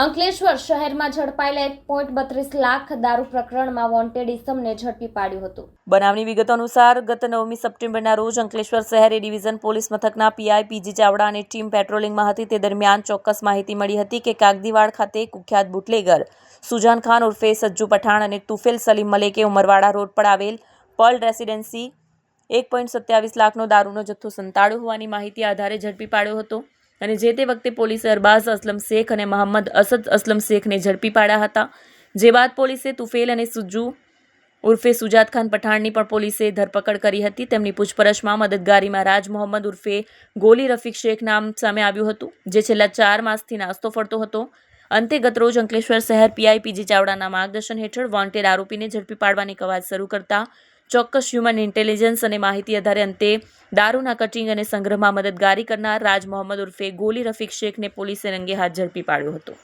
અંકલેશ્વર શહેરમાં ઝડપાયેલા 1.32 લાખ દારૂ પ્રકરણમાં વોન્ટેડ ઇસમને ઝડપી પાડ્યું હતું। બનાવની વિગતો અનુસાર ગત 9મી સપ્ટેમ્બરના રોજ અંકલેશ્વર શહેર એ ડિવિઝન પોલીસ મથકના પીઆઈ પીજી ચાવડા અને ટીમ પેટ્રોલિંગમાં હતી। તે દરમિયાન ચોક્કસ માહિતી મળી હતી કે કાગદીવાડ ખાતે કુખ્યાત બુટલેગર સુજાન ખાન ઉર્ફે સજ્જુ પઠાણ અને તુફેલ સલીમ મલેકે ઉમરવાડા રોડ પર આવેલ પર્લ રેસિડેન્સી 1.27 લાખનો દારૂનો જથ્થો સંતાડ્યો હોવાની માહિતી આધારે ઝડપી પાડ્યો હતો અને જે તે વખતે પોલીસે અરબાઝ અસલમ શેખ અને મોહમ્મદ અસદ અસલમ શેખને ઝડપી પાડ્યા હતા। જે બાદ પોલીસે તુફેલ અને સજ્જુ ઉર્ફે સુજાત ખાન પઠાણની પણ પોલીસે ધરપકડ કરી હતી। તેમની પૂછપરછમાં મદદગારીમાં રાજ મોહમ્મદ ઉર્ફે ગોલી રફીક શેખ નામ સામે આવ્યું હતું, જે છેલ્લા 4 માસથી નાસ્તો ફરતો હતો। અંતે ગતરોજ અંકલેશ્વર શહેર પીઆઈ પીજી ચાવડાના માર્ગદર્શન હેઠળ વોન્ટેડ આરોપીને ઝડપી પાડવાની કવાયત શરૂ કરતા ચોક્કસ હ્યુમન ઇન્ટેલિજન્સ અને માહિતી આધારે અંતે દારૂના કટિંગ અને સંગ્રહમાં મદદગારી કરનાર રાજ મોહમ્મદ ઉર્ફે ગોલી રફીક શેખને પોલીસે રંગે હાથ ઝડપી પાડ્યો હતો।